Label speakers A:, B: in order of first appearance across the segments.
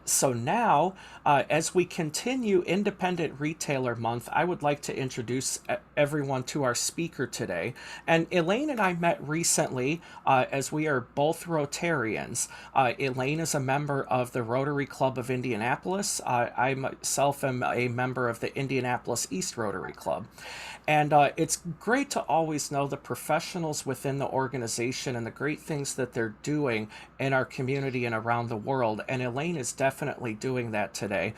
A: So now, as we continue Independent Retailer Month, I would like to introduce everyone to our speaker today. And Elaine and I met recently as we are both Rotarians. Elaine is a member of the Rotary Club of Indianapolis. I myself am a member of the Indianapolis East Rotary Club. And it's great to always know the professionals within the organization and the great things that they're doing in our community and around the world. And Elaine is definitely doing that today.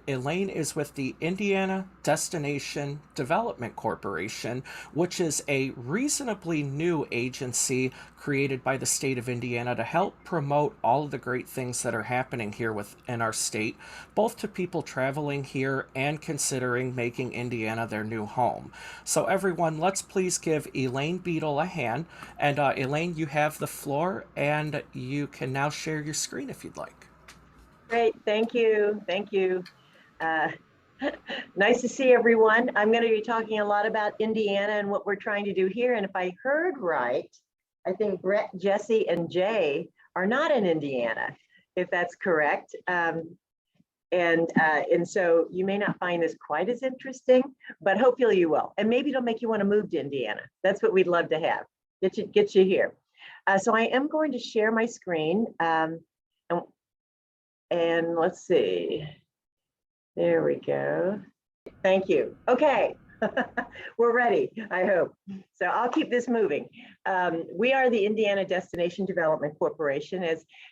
A: Elaine is with the Indiana Destination Development Corporation, which is a reasonably new agency created by the state of Indiana to help promote all of the great things that are happening here within our state, both to people traveling here and considering making Indiana their new home. So everyone, let's please give Elaine Bedel a hand. And Elaine, you have the floor, and you can now share your screen if you'd like.
B: Great, thank you, thank you. Nice to see everyone. I'm going to be talking a lot about Indiana and what we're trying to do here. And if I heard right, I think Brett, Jesse, and Jay are not in Indiana, if that's correct. And so you may not find this quite as interesting, but hopefully you will. And maybe it'll make you want to move to Indiana. That's what we'd love to have. Get you here. So I am going to share my screen. And let's see. There we go. Thank you. Okay. We're ready, I hope. So I'll keep this moving. We are the Indiana Destination Development Corporation,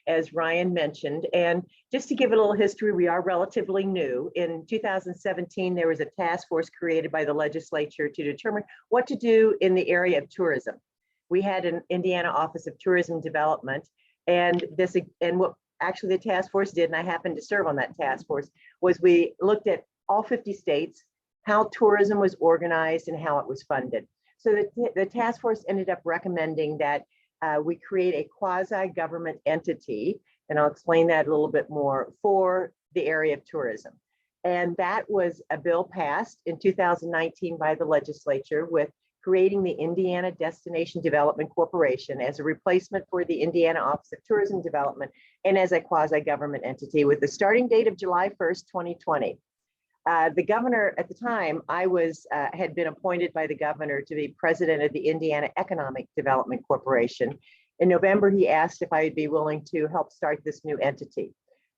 B: as Ryan mentioned. And just to give a little history, we are relatively new. In 2017, there was a task force created by the legislature to determine what to do in the area of tourism. We had an Indiana Office of Tourism Development, and what actually the task force did, and I happened to serve on that task force, was we looked at all 50 states, how tourism was organized and how it was funded. So the task force ended up recommending that we create a quasi-government entity, and I'll explain that a little bit more, for the area of tourism. And that was a bill passed in 2019 by the legislature with creating the Indiana Destination Development Corporation as a replacement for the Indiana Office of Tourism Development and as a quasi-government entity with the starting date of July 1st, 2020. The governor at the time, I had been appointed by the governor to be president of the Indiana Economic Development Corporation. In November, he asked if I would be willing to help start this new entity.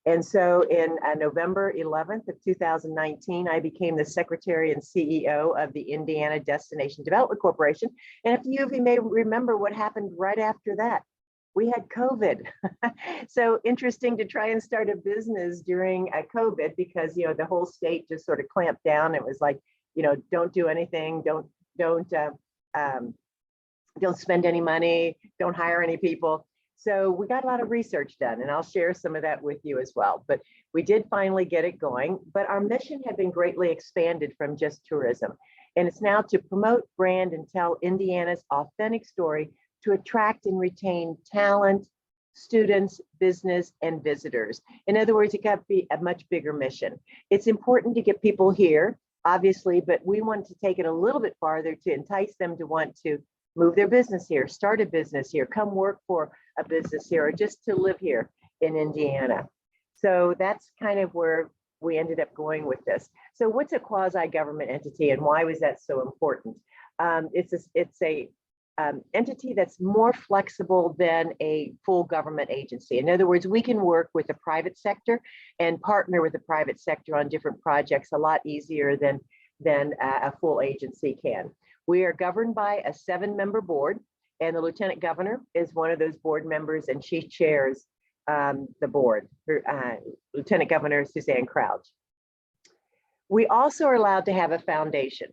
B: And so in November 11th of 2019, I became the secretary and CEO of the Indiana Destination Development Corporation. And a few of you may remember what happened right after that. We had COVID. So interesting to try and start a business during COVID because, the whole state just sort of clamped down. It was like, don't do anything, don't spend any money, don't hire any people. So we got a lot of research done, and I'll share some of that with you as well. But we did finally get it going, but our mission had been greatly expanded from just tourism. And it's now to promote, brand, and tell Indiana's authentic story to attract and retain talent, students, business, and visitors. In other words, it got to be a much bigger mission. It's important to get people here, obviously, but we want to take it a little bit farther to entice them to want to move their business here, start a business here, come work for a business here, or just to live here in Indiana. So that's kind of where we ended up going with this. So what's a quasi-government entity and why was that so important? It's a entity that's more flexible than a full government agency. In other words, we can work with the private sector and partner with the private sector on different projects a lot easier than a full agency can. We are governed by a 7-member board, and the lieutenant governor is one of those board members, and she chairs the board, Lieutenant Governor Suzanne Crouch. We also are allowed to have a foundation,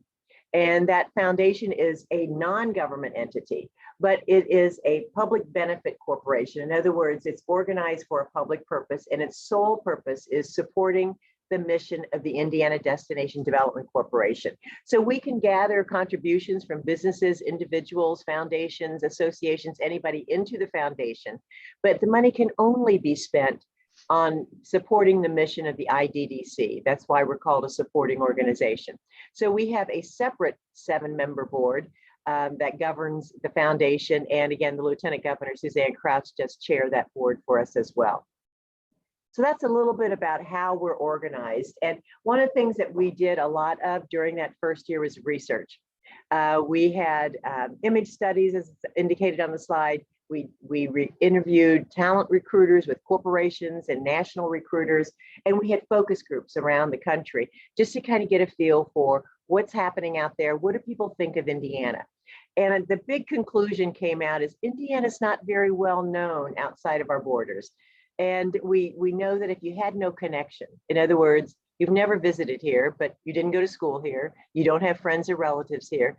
B: and that foundation is a non-government entity, but it is a public benefit corporation. In other words, it's organized for a public purpose, and its sole purpose is supporting the mission of the Indiana Destination Development Corporation. So we can gather contributions from businesses, individuals, foundations, associations, anybody into the foundation, but the money can only be spent on supporting the mission of the IDDC. That's why we're called a supporting organization. So we have a separate 7-member board that governs the foundation. And again, the Lieutenant Governor, Suzanne Crouch, just chair that board for us as well. So that's a little bit about how we're organized. And one of the things that we did a lot of during that first year was research. We had image studies, as indicated on the slide. We interviewed talent recruiters with corporations and national recruiters, and we had focus groups around the country just to kind of get a feel for what's happening out there. What do people think of Indiana? And the big conclusion came out is Indiana's not very well known outside of our borders. And we know that if you had no connection, in other words, you've never visited here, but you didn't go to school here, you don't have friends or relatives here,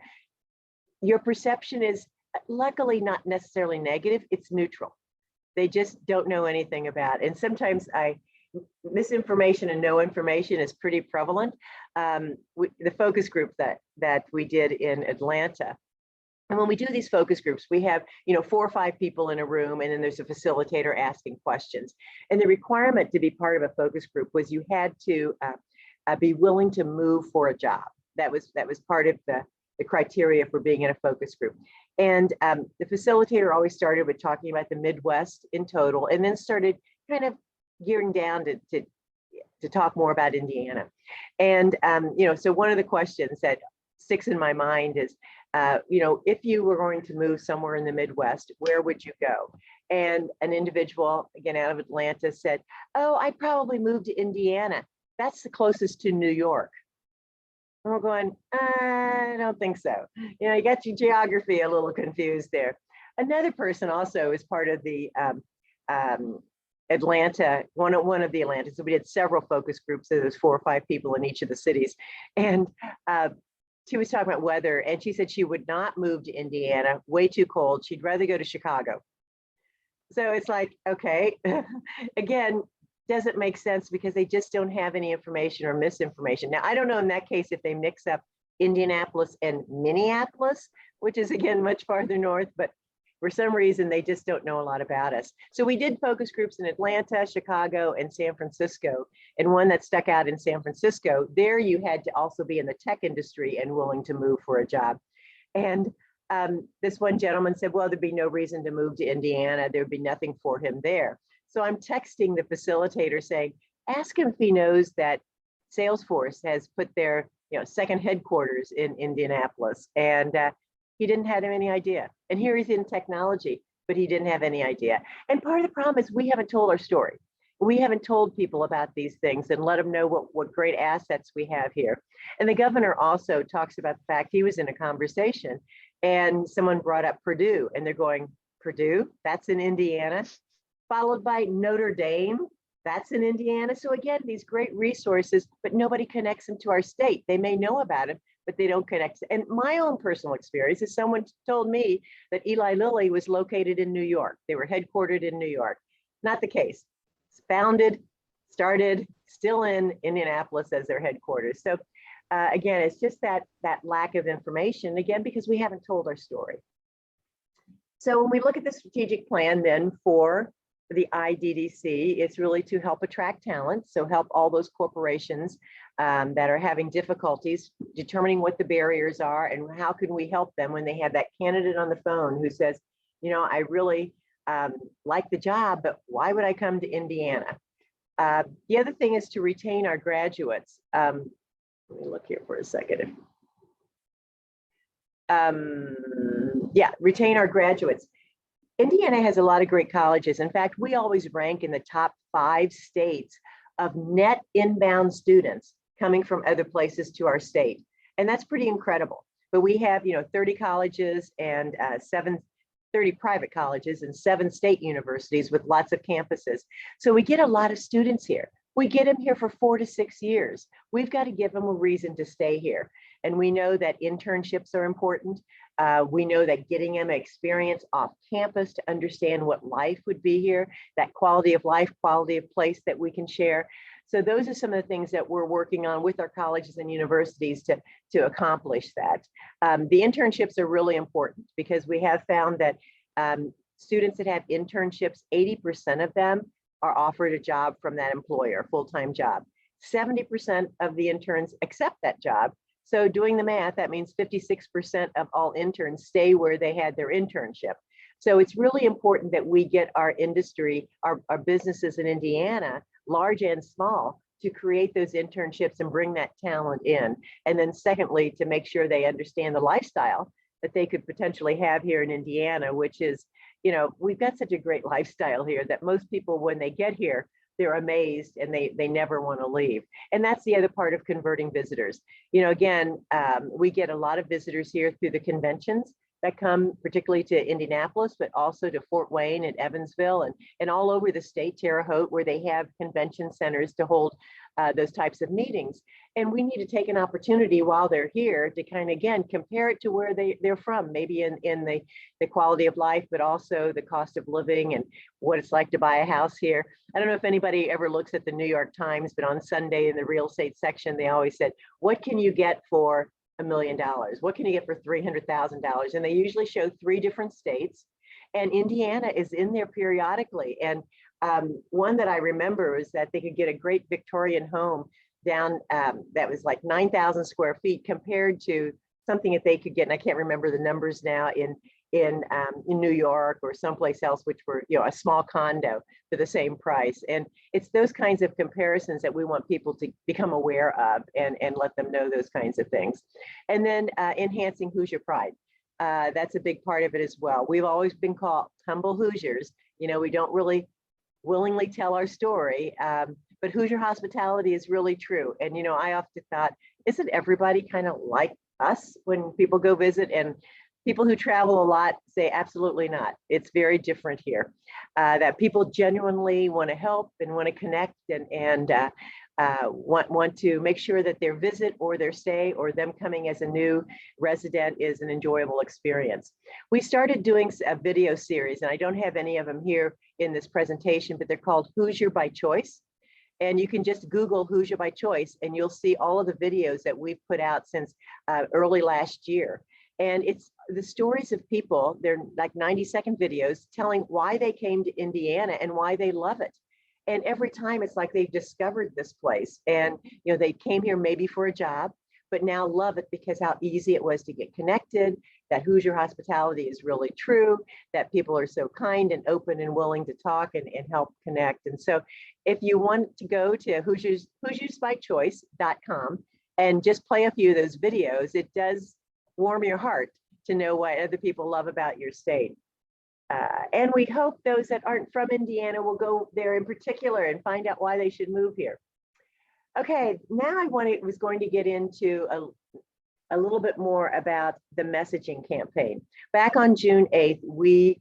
B: your perception is luckily not necessarily negative, it's neutral. They just don't know anything about it. And sometimes misinformation and no information is pretty prevalent. The focus group that we did in Atlanta, and when we do these focus groups, we have 4 or 5 people in a room, and then there's a facilitator asking questions. And the requirement to be part of a focus group was you had to be willing to move for a job. That was part of the criteria for being in a focus group. And the facilitator always started with talking about the Midwest in total, and then started kind of gearing down to talk more about Indiana. And so one of the questions that sticks in my mind is, if you were going to move somewhere in the Midwest, where would you go? And an individual, again, out of Atlanta said, oh, I'd probably move to Indiana. That's the closest to New York. And we're going, I don't think so. You got your geography a little confused there. Another person also is part of the Atlanta, one of the Atlantas. So we did several focus groups. So there's 4 or 5 people in each of the cities. And she was talking about weather, and she said she would not move to Indiana, way too cold. She'd rather go to Chicago. So it's like, okay, again, doesn't make sense because they just don't have any information or misinformation. Now, I don't know in that case if they mix up Indianapolis and Minneapolis, which is again much farther north, but for some reason they just don't know a lot about us. So we did focus groups in Atlanta, Chicago, and San Francisco. And one that stuck out in San Francisco, there you had to also be in the tech industry and willing to move for a job. And this one gentleman said, well, there'd be no reason to move to Indiana. There'd be nothing for him there. So I'm texting the facilitator saying, ask him if he knows that Salesforce has put their second headquarters in Indianapolis. And he didn't have any idea. And here he's in technology, but he didn't have any idea. And part of the problem is we haven't told our story. We haven't told people about these things and let them know what great assets we have here. And the governor also talks about the fact he was in a conversation and someone brought up Purdue, and they're going, Purdue, that's in Indiana, followed by Notre Dame, that's in Indiana. So again, these great resources, but nobody connects them to our state. They may know about them, but they don't connect. And my own personal experience is someone told me that Eli Lilly was located in New York. They were headquartered in New York. Not the case. It's founded, started, still in Indianapolis as their headquarters. So again, it's just that lack of information, again, because we haven't told our story. So when we look at the strategic plan then for the IDDC, it's really to help attract talent. So help all those corporations that are having difficulties determining what the barriers are and how can we help them when they have that candidate on the phone who says, I really like the job, but why would I come to Indiana? The other thing is to retain our graduates. Let me look here for a second. Retain our graduates. Indiana has a lot of great colleges. In fact, we always rank in the top 5 states of net inbound students coming from other places to our state. And that's pretty incredible. But we have, 30 colleges and 30 private colleges and 7 state universities with lots of campuses. So we get a lot of students here. We get them here for 4 to 6 years. We've got to give them a reason to stay here. And we know that internships are important. We know that getting them experience off campus to understand what life would be here, that quality of life, quality of place that we can share. So those are some of the things that we're working on with our colleges and universities to accomplish that. The internships are really important because we have found that students that have internships, 80% of them are offered a job from that employer, a full-time job. 70% of the interns accept that job. So doing the math, that means 56% of all interns stay where they had their internship. So it's really important that we get our industry, our businesses in Indiana, large and small, to create those internships and bring that talent in. And then secondly, to make sure they understand the lifestyle that they could potentially have here in Indiana, which is, we've got such a great lifestyle here that most people, when they get here, they're amazed and they never want to leave. And that's the other part of converting visitors. Again, we get a lot of visitors here through the conventions that come particularly to Indianapolis, but also to Fort Wayne and Evansville and all over the state, Terre Haute, where they have convention centers to hold those types of meetings. And we need to take an opportunity while they're here to kind of, again, compare it to where they're from, maybe in the quality of life, but also the cost of living and what it's like to buy a house here. I don't know if anybody ever looks at the New York Times, but on Sunday in the real estate section, they always said, what can you get for $1 million? What can you get for $300,000? And they usually show 3 different states, and Indiana is in there periodically. And one that I remember is that they could get a great Victorian home down that was like 9,000 square feet compared to something that they could get, and I can't remember the numbers now, in New York or someplace else, which were a small condo for the same price. And it's those kinds of comparisons that we want people to become aware of and let them know those kinds of things. And then enhancing Hoosier pride. That's a big part of it as well. We've always been called humble Hoosiers. We don't really willingly tell our story, but Hoosier hospitality is really true. And I often thought, isn't everybody kind of like us when people go visit? And people who travel a lot say absolutely not. It's very different here. That people genuinely want to help and want to connect and want to make sure that their visit or their stay or them coming as a new resident is an enjoyable experience. We started doing a video series, and I don't have any of them here in this presentation, but they're called Hoosier by Choice. And you can just Google Hoosier by Choice and you'll see all of the videos that we've put out since early last year. And it's the stories of people, they're like 90-second videos telling why they came to Indiana and why they love it. And every time it's like they've discovered this place and they came here maybe for a job, but now love it because how easy it was to get connected, that Hoosier hospitality is really true, that people are so kind and open and willing to talk and help connect. And so if you want to go to HoosiersByChoice.com and just play a few of those videos, it does warm your heart to know what other people love about your state. And we hope those that aren't from Indiana will go there in particular and find out why they should move here. Okay, now I was going to get into a little bit more about the messaging campaign. Back on June 8th, we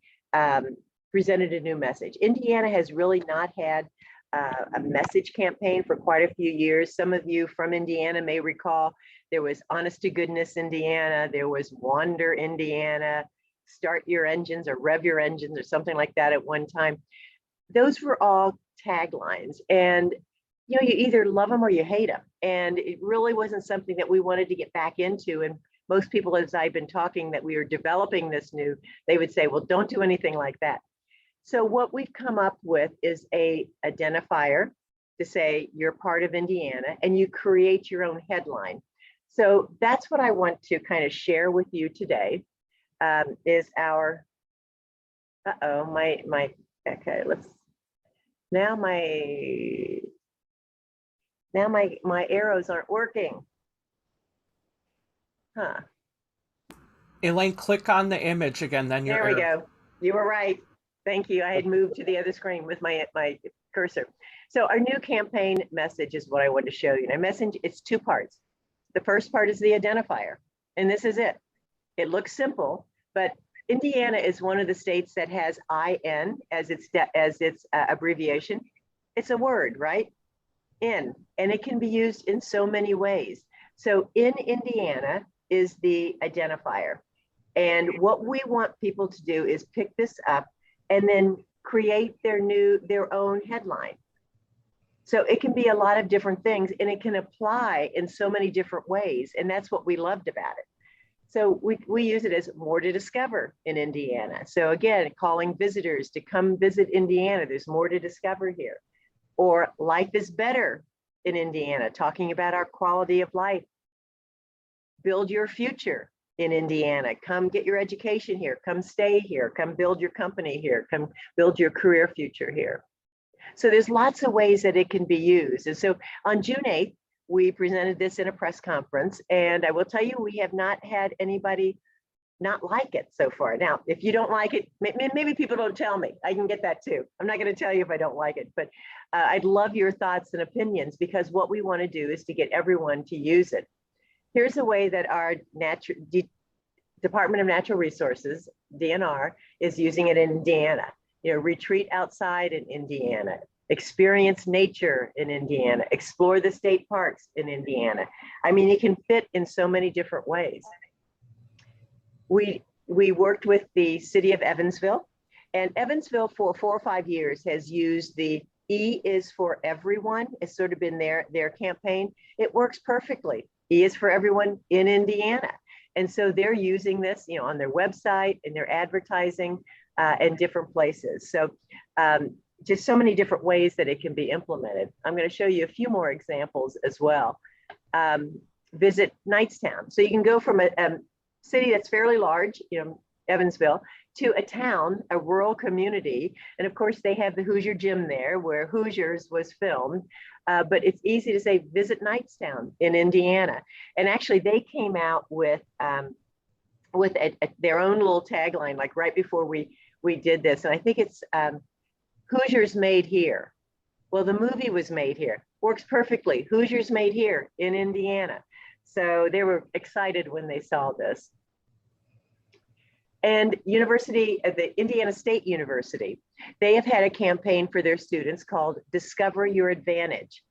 B: presented a new message. Indiana has really not had a message campaign for quite a few years. Some of you from Indiana may recall there was Honest to Goodness Indiana, there was Wander Indiana, Start Your Engines or Rev Your Engines or something like that at one time. Those were all taglines, and you either love them or you hate them. And it really wasn't something that we wanted to get back into. And most people, as I've been talking that we were developing this new, they would say, well, don't do anything like that. So what we've come up with is a identifier to say you're part of Indiana and you create your own headline. So that's what I want to kind of share with you today. Is our, okay, let's, now my arrows aren't working. Huh.
A: Elaine, click on the image again, then your
B: There we go. You were right. Thank you. I had moved to the other screen with my cursor. So our new campaign message is what I want to show you. And it's 2 parts. The first part is the identifier, and this is it. It looks simple, but Indiana is one of the states that has IN as its abbreviation. It's a word, right? In, and it can be used in so many ways. So in Indiana is the identifier. And what we want people to do is pick this up and then create their own headline. So it can be a lot of different things and it can apply in so many different ways. And that's what we loved about it. So we use it as more to discover in Indiana. So again, calling visitors to come visit Indiana. There's more to discover here. Or life is better in Indiana, talking about our quality of life. Build your future. in Indiana. Come get your education here. Come stay here. Come build your company here. Come build your career future here. So there's lots of ways that it can be used. And so on June 8th, we presented this in a press conference. And I will tell you, we have not had anybody not like it so far. Now, if you don't like it, maybe people don't tell me. I can get that too. I'm not going to tell you if I don't like it, but I'd love your thoughts and opinions, because what we want to do is to get everyone to use it. Here's a way that our Department of Natural Resources, DNR, is using it in Indiana. You know, retreat outside in Indiana, experience nature in Indiana, explore the state parks in Indiana. I mean, it can fit in so many different ways. We worked with the city of Evansville, and Evansville for 4 or 5 years has used the E is for everyone. It's sort of been their campaign. It works perfectly. E is for everyone in Indiana. And so they're using this, you know, on their website, in their advertising, and different places. So just so many different ways that it can be implemented. I'm going to show you a few more examples as well. Visit Knightstown. So you can go from a city that's fairly large, you know, Evansville, to a town, a rural community. And of course, they have the Hoosier gym there where Hoosiers was filmed. But it's easy to say, visit Knightstown in Indiana. And actually, they came out with their own little tagline, like right before we did this. And I think it's Hoosiers made here. Well, the movie was made here. Works perfectly. Hoosiers made here in Indiana. So they were excited when they saw this. And the Indiana State University, they have had a campaign for their students called Discover Your Advantage.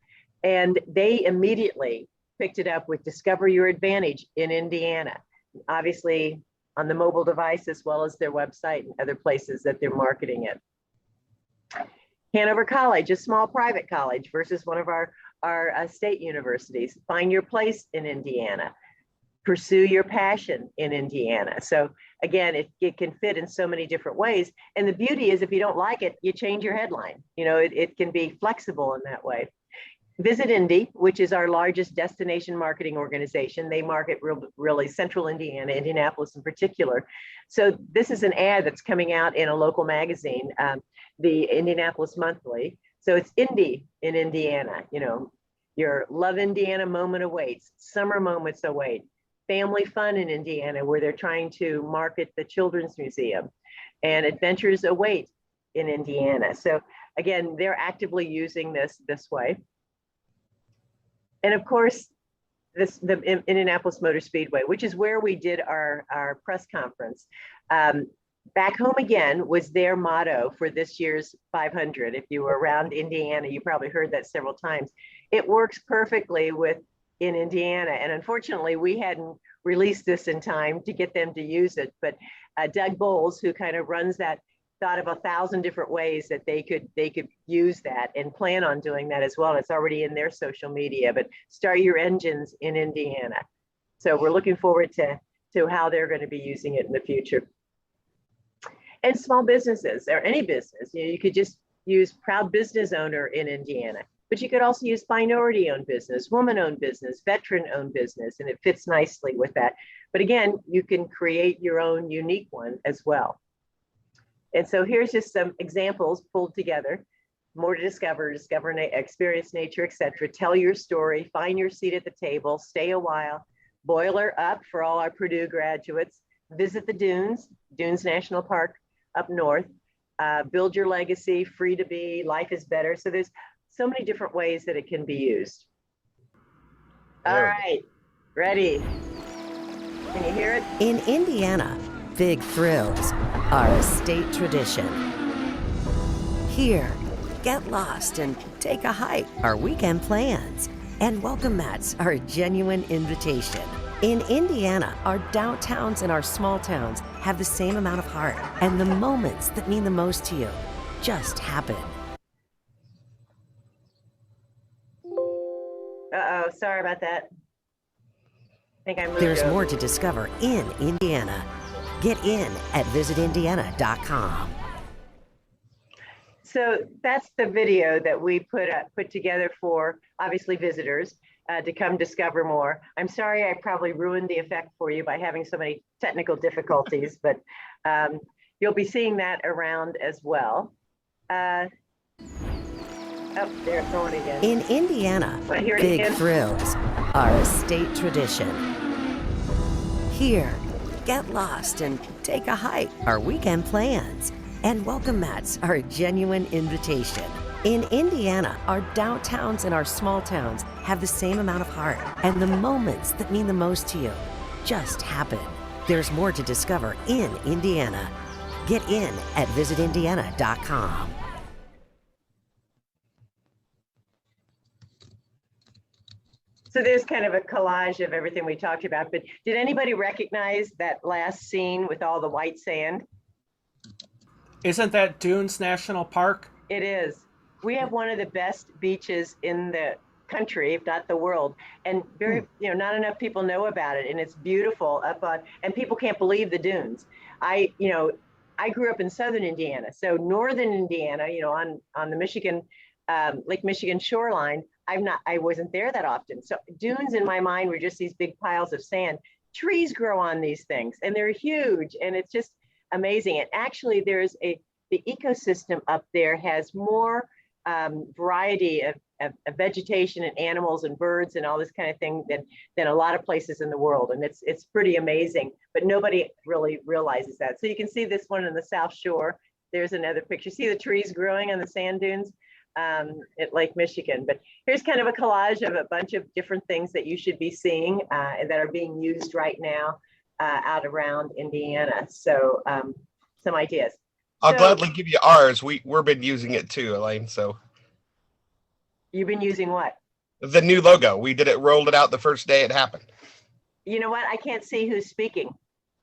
B: And they immediately picked it up with Discover Your Advantage in Indiana, obviously on the mobile device, as well as their website and other places that they're marketing it. Hanover College, a small private college versus one of our state universities. Find your place in Indiana. Pursue your passion in Indiana. So again, it can fit in so many different ways. And the beauty is, if you don't like it, you change your headline. You know, it can be flexible in that way. Visit Indy, which is our largest destination marketing organization. They market really central Indiana, Indianapolis in particular. So this is an ad that's coming out in a local magazine, the Indianapolis Monthly. So it's Indy in Indiana. You know, your Love Indiana moment awaits. Summer moments await. Family fun in Indiana, where they're trying to market the Children's Museum, and adventures await in Indiana. So again, they're actively using this way. And of course, the Indianapolis Motor Speedway, which is where we did our press conference. Back home again was their motto for this year's 500. If you were around Indiana, you probably heard that several times. It works perfectly in Indiana. And unfortunately, we hadn't released this in time to get them to use it. But Doug Bowles, who kind of runs that, thought of 1,000 different ways that they could use that, and plan on doing that as well. It's already in their social media, but start your engines in Indiana. So we're looking forward to how they're going to be using it in the future. And small businesses, or any business, you know, you could just use proud business owner in Indiana. But you could also use minority-owned business, woman-owned business, veteran-owned business, and it fits nicely with that. But again, you can create your own unique one as well. And so here's just some examples pulled together. More to discover, experience nature, etc. Tell your story, find your seat at the table, stay a while, boiler up for all our Purdue graduates, visit the dunes, Dunes National Park up north, build your legacy, free to be, life is better. So there's so many different ways that it can be used. All right, ready? Can you hear it?
C: In Indiana, big thrills are a state tradition. Here, get lost and take a hike are weekend plans. And welcome mats are a genuine invitation. In Indiana, our downtowns and our small towns have the same amount of heart, and the moments that mean the most to you just happen.
B: Uh-oh, sorry about that. I think I moved
C: There's
B: over.
C: more to discover in Indiana. Get in at visitindiana.com.
B: So that's the video that we put together for, obviously, visitors. to come discover more. I'm sorry I probably ruined the effect for you by having so many technical difficulties, but you'll be seeing that around as well. Oh, there it's going again.
C: In Indiana, big thrills are a state tradition. Here, get lost and take a hike are weekend plans. And welcome mats are a genuine invitation. In Indiana, our downtowns and our small towns have the same amount of heart, and the moments that mean the most to you just happen. There's more to discover in Indiana. Get in at visitindiana.com.
B: So there's kind of a collage of everything we talked about, but did anybody recognize that last scene with all the white sand?
A: Isn't that Dunes National Park?
B: It is. We have one of the best beaches in the country, if not the world, and not enough people know about it, and it's beautiful up on, and people can't believe the dunes. I grew up in southern Indiana, so northern Indiana, on the Michigan, Lake Michigan shoreline, I wasn't there that often. So dunes in my mind were just these big piles of sand. Trees grow on these things, and they're huge, and it's just amazing. And actually, the ecosystem up there has more variety of vegetation and animals and birds and all this kind of thing than a lot of places in the world. And it's pretty amazing, but nobody really realizes that. So you can see this one in the South Shore. There's another picture. See the trees growing on the sand dunes at Lake Michigan. But here's kind of a collage of a bunch of different things that you should be seeing that are being used right now out around Indiana. So some ideas.
D: I'll gladly give you ours. We've been using it too, Elaine. So
B: you've been using what?
D: The new logo. We rolled it out the first day it happened.
B: You know what? I can't see who's speaking.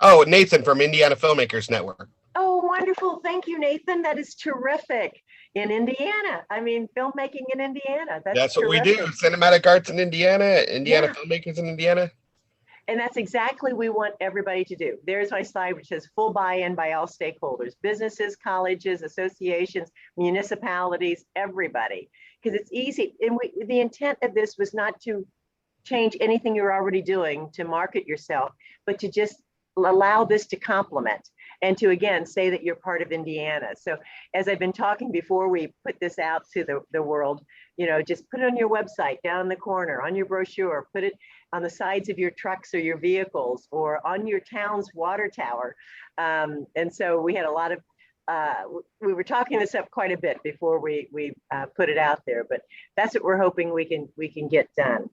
D: Oh, Nathan from Indiana Filmmakers Network.
B: Oh, wonderful. Thank you, Nathan. That is terrific. In Indiana. I mean, filmmaking in Indiana. That's
D: what we do. Cinematic arts in Indiana, Filmmakers in Indiana.
B: And that's exactly what we want everybody to do. There's my slide, which says full buy-in by all stakeholders, businesses, colleges, associations, municipalities, everybody. Because it's easy. And the intent of this was not to change anything you're already doing to market yourself, but to just allow this to complement and to, again, say that you're part of Indiana. So as I've been talking before we put this out to the world, just put it on your website, down in the corner, on your brochure, put it on the sides of your trucks or your vehicles, or on your town's water tower. And so we had a lot of, we were talking this up quite a bit before we put it out there, but that's what we're hoping we can get done.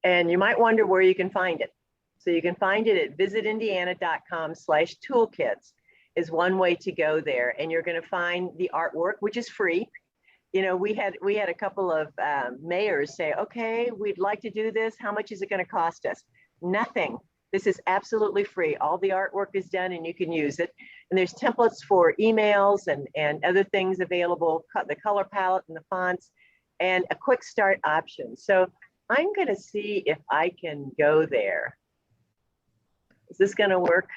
B: And you might wonder where you can find it. So you can find it at visitindiana.com/toolkits is one way to go there. And you're going to find the artwork, which is free. We had a couple of mayors say, okay, we'd like to do this. How much is it going to cost us? Nothing. This is absolutely free. All the artwork is done and you can use it. And there's templates for emails and other things available, the color palette and the fonts, and a quick start option. So I'm going to see if I can go there. Is this going to work?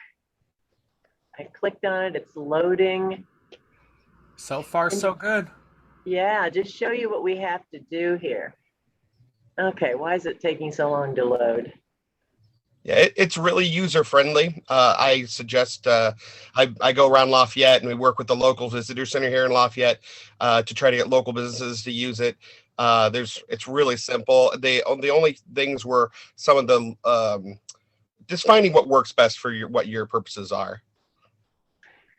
B: I clicked on it. It's loading.
A: So far, so good.
B: Yeah, just show you what we have to do here. Okay, why is it taking so long to load?
D: Yeah, it's really user-friendly. I suggest I go around Lafayette and we work with the local visitor center here in Lafayette to try to get local businesses to use it. It's really simple. The only things were some of the just finding what works best for what your purposes are.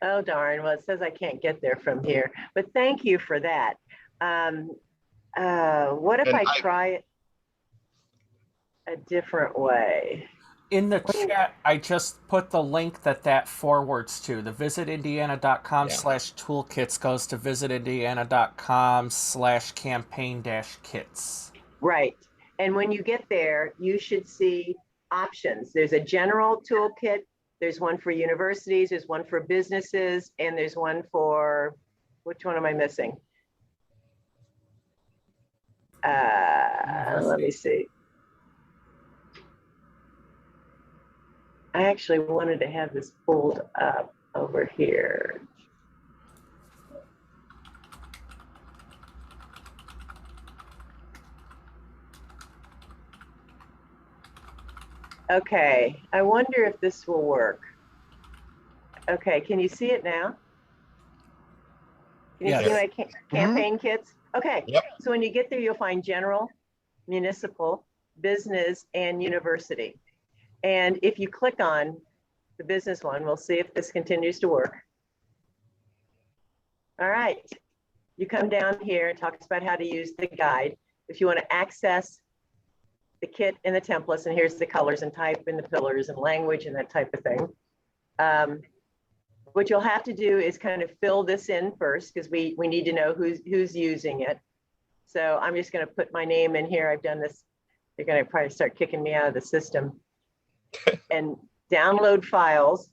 B: Oh, darn. Well, it says I can't get there from here, but thank you for that. What if I try it a different way?
A: In the chat, I just put the link that forwards to. The visitindiana.com/toolkits goes to visitindiana.com/campaign-kits.
B: Right. And when you get there, you should see options. There's a general toolkit. There's one for universities. There's one for businesses. And there's one for, which one am I missing? Let me see. I actually wanted to have this pulled up over here. Okay, I wonder if this will work. Okay, can you see it now? Can you see
A: Yes.
B: my campaign kits? Okay,
D: Yep.
B: so when you get there, you'll find general, municipal, business, and university. And if you click on the business one, we'll see if this continues to work. All right, you come down here, it talks about how to use the guide. If you want to access the kit and the templates, and here's the colors and type and the pillars and language and that type of thing. What you'll have to do is kind of fill this in first, because we need to know who's using it. So I'm just going to put my name in here. I've done this. They're going to probably start kicking me out of the system. And download files.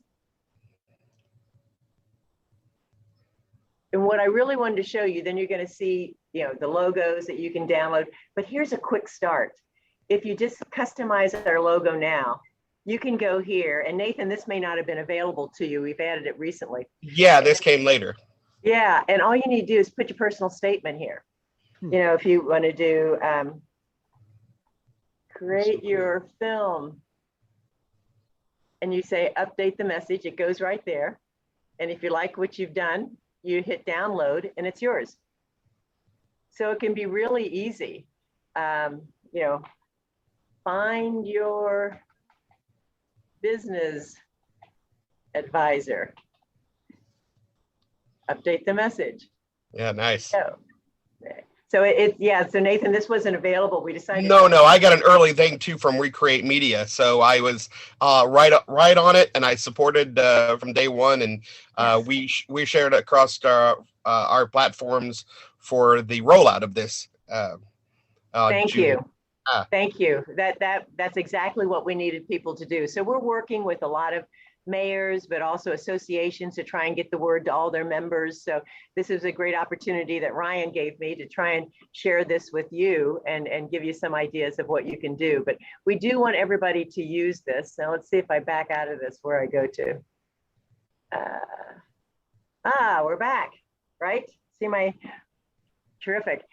B: And what I really wanted to show you, then you're going to see, you know, the logos that you can download. But here's a quick start. If you just customize our logo now, you can go here. And Nathan, this may not have been available to you. We've added it recently.
D: Yeah, this came later.
B: Yeah, and all you need to do is put your personal statement here. You know, if you want to do create your film, and you say update the message, it goes right there. And if you like what you've done, you hit download and it's yours. So it can be really easy. You know, find your business advisor, update the message.
D: Yeah, nice.
B: So so Nathan, this wasn't available. We decided.
D: No, I got an early thing too from Recreate Media, so I was right on it, and I supported from day one, and we shared it across our platforms for the rollout of this.
B: Thank you. Thank you. That's exactly what we needed people to do. So we're working with a lot of mayors, but also associations to try and get the word to all their members. So this is a great opportunity that Ryan gave me to try and share this with you and give you some ideas of what you can do. But we do want everybody to use this. Now let's see if I back out of this, where I go to. We're back, right? See my, terrific.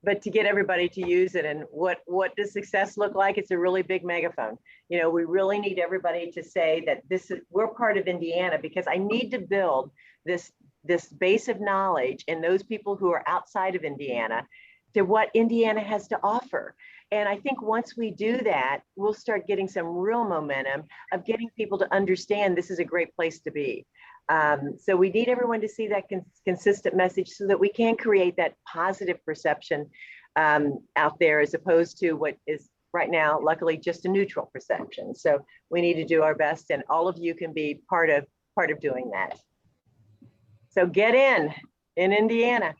B: But to get everybody to use it, and what does success look like? It's a really big megaphone. You know, we really need everybody to say that we're part of Indiana, because I need to build this base of knowledge in those people who are outside of Indiana to what Indiana has to offer. And I think once we do that, we'll start getting some real momentum of getting people to understand this is a great place to be. So we need everyone to see that consistent message so that we can create that positive perception out there, as opposed to what is right now, luckily, just a neutral perception. So we need to do our best, and all of you can be part of doing that. So get in Indiana.